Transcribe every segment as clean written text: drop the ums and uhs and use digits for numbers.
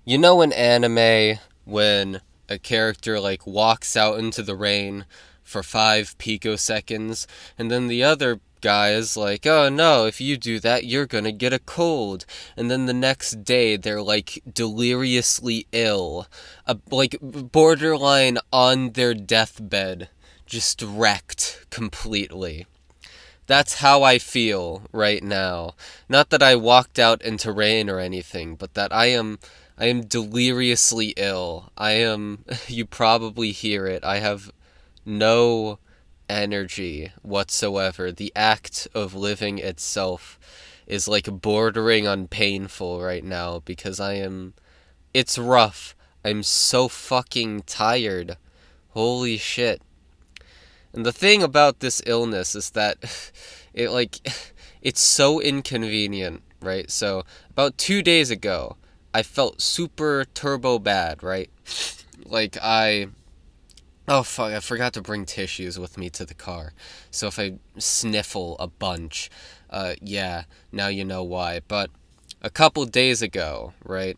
You know in anime when a character like walks out into the rain for 5 picoseconds and then the other guy is like, "Oh no, if you do that, you're gonna get a cold." And then the next day they're like deliriously ill, like borderline on their deathbed, just wrecked completely. That's how I feel right now. Not that I walked out into rain or anything, but that I am deliriously ill. I am you probably hear it. I have no energy whatsoever. The act of living itself is like bordering on painful right now because it's rough. I'm so fucking tired. Holy shit. And the thing about this illness is that it like it's so inconvenient, right? So about 2 days ago, I felt super turbo bad, right? Like oh fuck, I forgot to bring tissues with me to the car. So if I sniffle a bunch, yeah, now you know why. But a couple days ago, right?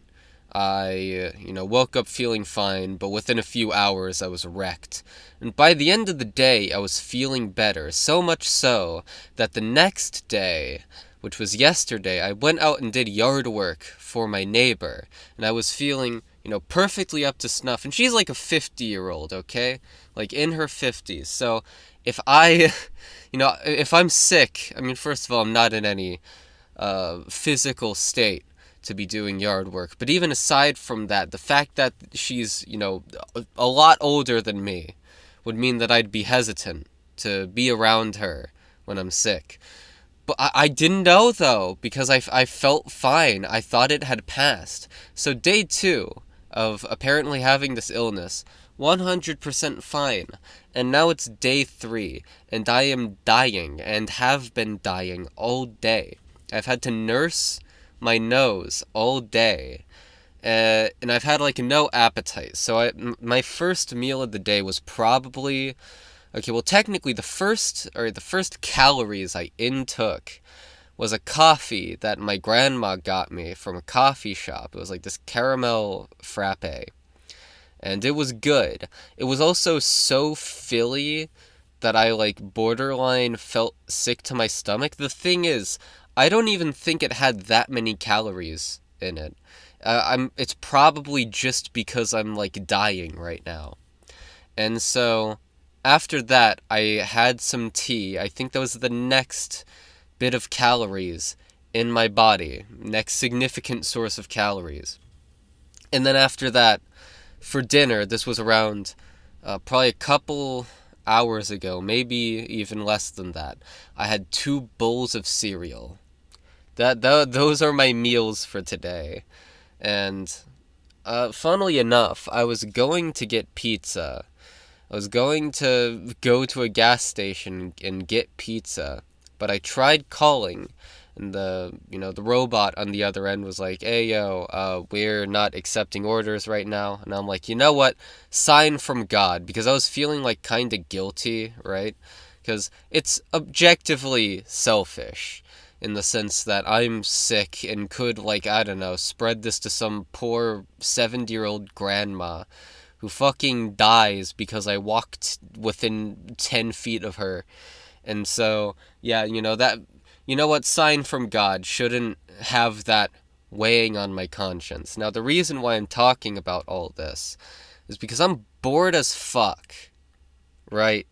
I woke up feeling fine, but within a few hours I was wrecked. And by the end of the day, I was feeling better, so much so that the next day, which was yesterday, I went out and did yard work for my neighbor, and I was feeling perfectly up to snuff. And she's like a 50-year-old, okay? Like in her 50s. So if if I'm sick, I mean, first of all, I'm not in any physical state to be doing yard work. But even aside from that, the fact that she's a lot older than me would mean that I'd be hesitant to be around her when I'm sick. But I didn't know, though, because I felt fine. I thought it had passed. So day two of apparently having this illness, 100% fine. And now it's day three, and I am dying, and have been dying all day. I've had to nurse my nose all day. And I've had like no appetite. So my first meal of the day was probably okay. Well, technically, the first calories I intook was a coffee that my grandma got me from a coffee shop. It was like this caramel frappe, and it was good. It was also so filly that I like borderline felt sick to my stomach. The thing is, I don't even think it had that many calories in it. It's probably just because I'm like dying right now. And so after that, I had some tea. I think that was the next bit of calories in my body, next significant source of calories. And then after that, for dinner, this was around probably a couple hours ago, maybe even less than that. I had 2 bowls of cereal. Those are my meals for today. And funnily enough, I was going to get pizza. I was going to go to a gas station and get pizza, but I tried calling, and the robot on the other end was like, "Hey yo, we're not accepting orders right now." And I'm like, "You know what? Sign from God," because I was feeling like kind of guilty, right? Because it's objectively selfish in the sense that I'm sick and could, like, I don't know, spread this to some poor 70-year-old grandma who fucking dies because I walked within 10 feet of her. And so, yeah, what, sign from God shouldn't have that weighing on my conscience. Now, the reason why I'm talking about all this is because I'm bored as fuck, right?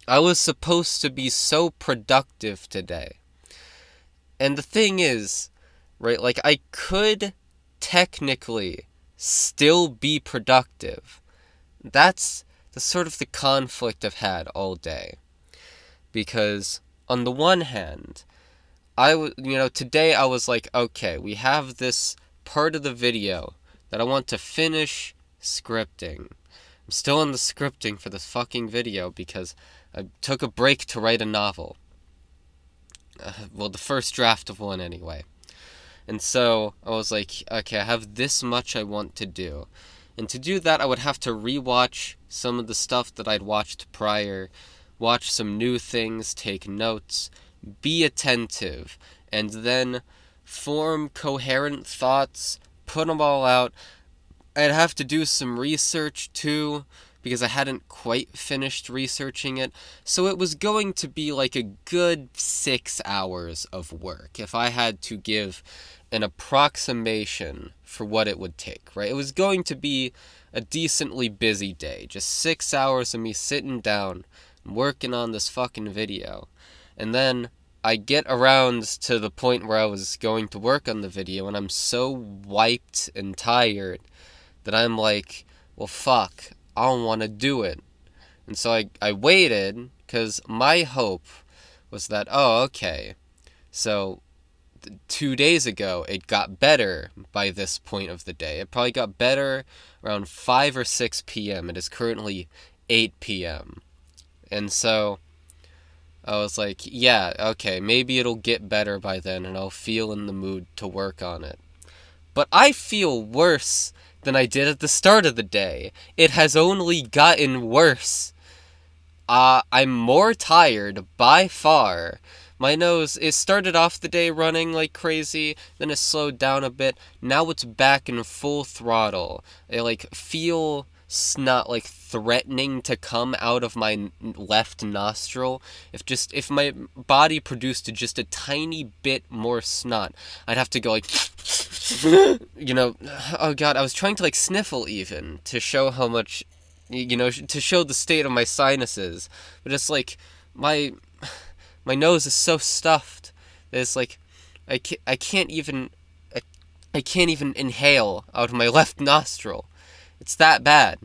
I was supposed to be so productive today. And the thing is, right, like, I could technically still be productive. That's the sort of the conflict I've had all day. Because on the one hand, today I was like, okay, we have this part of the video that I want to finish scripting. I'm still in the scripting for this fucking video because I took a break to write a novel. Well, the first draft of one anyway. And so I was like, okay, I have this much I want to do. And to do that, I would have to rewatch some of the stuff that I'd watched prior, watch some new things, take notes, be attentive, and then form coherent thoughts, put them all out. I'd have to do some research too, because I hadn't quite finished researching it. So it was going to be like a good 6 hours of work if I had to give an approximation for what it would take, right? It was going to be a decently busy day. Just 6 hours of me sitting down and working on this fucking video. And then I get around to the point where I was going to work on the video, and I'm so wiped and tired that I'm like, well, fuck, I don't want to do it. And so I waited, because my hope was that, oh, okay, so 2 days ago, it got better by this point of the day. It probably got better around 5 or 6 p.m. It is currently 8 p.m. And so I was like, yeah, okay, maybe it'll get better by then, and I'll feel in the mood to work on it. But I feel worse than I did at the start of the day. It has only gotten worse. I'm more tired by far. My nose, it started off the day running like crazy, then it slowed down a bit. Now it's back in full throttle. I feel snot threatening to come out of my left nostril. If my body produced just a tiny bit more snot, I'd have to go oh god, I was trying to sniffle even to show how much, to show the state of my sinuses. But it's my nose is so stuffed that it's I can't even inhale out of my left nostril. It's that bad.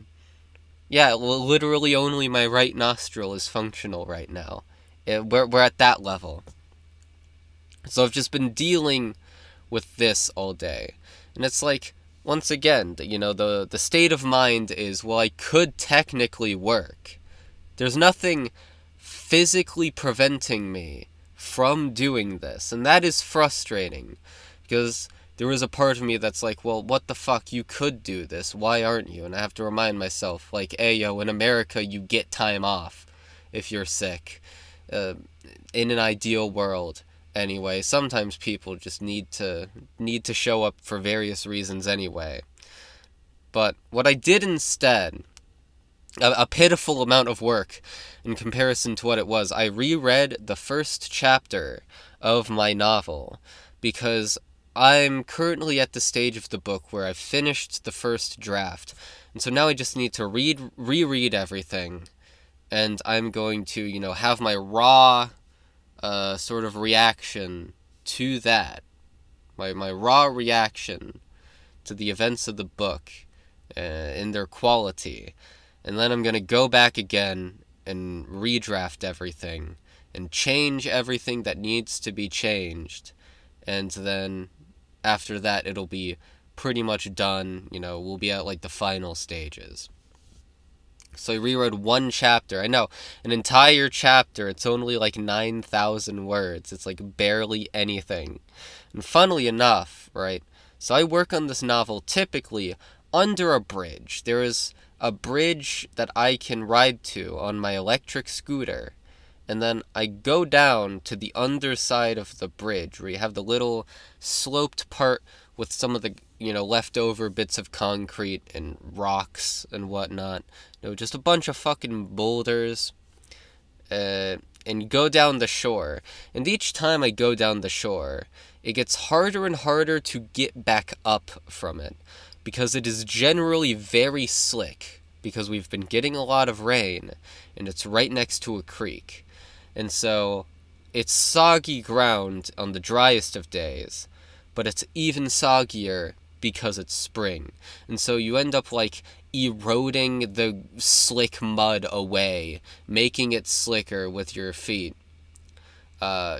Yeah, literally only my right nostril is functional right now. We're at that level. So I've just been dealing with this all day. And it's once again, the state of mind is, well, I could technically work. There's nothing physically preventing me from doing this, and that is frustrating, because there is a part of me that's well, what the fuck, you could do this, why aren't you? And I have to remind myself, hey yo, in America you get time off if you're sick. In an ideal world, anyway. Sometimes people just need to show up for various reasons anyway. But what I did instead, a pitiful amount of work in comparison to what it was, I reread the first chapter of my novel, because I'm currently at the stage of the book where I've finished the first draft, and so now I just need to reread everything, and I'm going to, have my raw sort of reaction to that, my raw reaction to the events of the book in their quality. And then I'm going to go back again and redraft everything and change everything that needs to be changed. And then after that, it'll be pretty much done. We'll be at the final stages. So I reread one chapter. I know, an entire chapter. It's only 9,000 words. It's barely anything. And funnily enough, right? So I work on this novel typically under a bridge. There is a bridge that I can ride to on my electric scooter, and then I go down to the underside of the bridge where you have the little sloped part with some of the leftover bits of concrete and rocks and whatnot. Just a bunch of fucking boulders, and go down the shore. And each time I go down the shore, it gets harder and harder to get back up from it, because it is generally very slick, because we've been getting a lot of rain, and it's right next to a creek. And so, it's soggy ground on the driest of days, but it's even soggier because it's spring. And so you end up eroding the slick mud away, making it slicker with your feet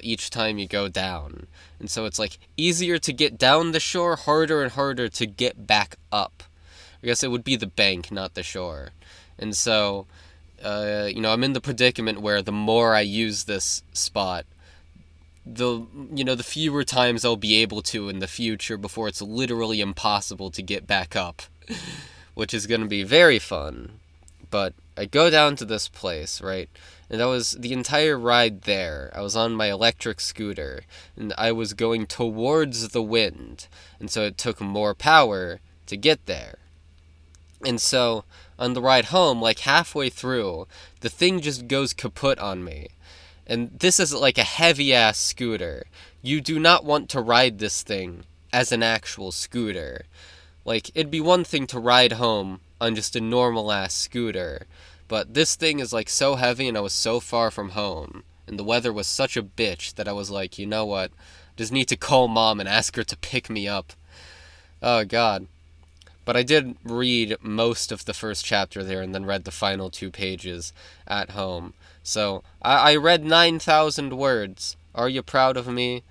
each time you go down. And so it's easier to get down the shore, harder and harder to get back up. I guess it would be the bank, not the shore. And so, I'm in the predicament where the more I use this spot, the fewer times I'll be able to in the future before it's literally impossible to get back up, which is going to be very fun. But I go down to this place, right? And that was the entire ride there. I was on my electric scooter, and I was going towards the wind, and so it took more power to get there. And so, on the ride home, like halfway through, the thing just goes kaput on me. And this is like a heavy-ass scooter. You do not want to ride this thing as an actual scooter. Like, it'd be one thing to ride home on just a normal-ass scooter, but this thing is like so heavy and I was so far from home, and the weather was such a bitch that I was like, you know what, just need to call Mom and ask her to pick me up. Oh god. But I did read most of the first chapter there and then read the final 2 pages at home. So, I read 9,000 words. Are you proud of me?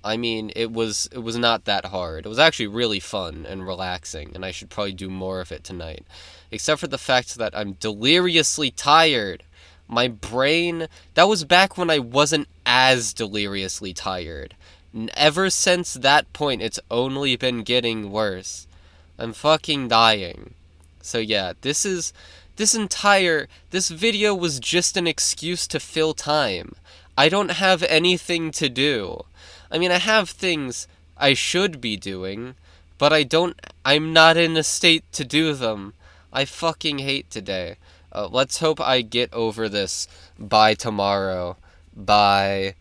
I mean, it was not that hard. It was actually really fun and relaxing, and I should probably do more of it tonight. Except for the fact that I'm deliriously tired. My brain... That was back when I wasn't as deliriously tired. Ever since that point, it's only been getting worse. I'm fucking dying. So yeah, this video was just an excuse to fill time. I don't have anything to do. I mean, I have things I should be doing, but I'm not in a state to do them. I fucking hate today. Let's hope I get over this by tomorrow. Bye.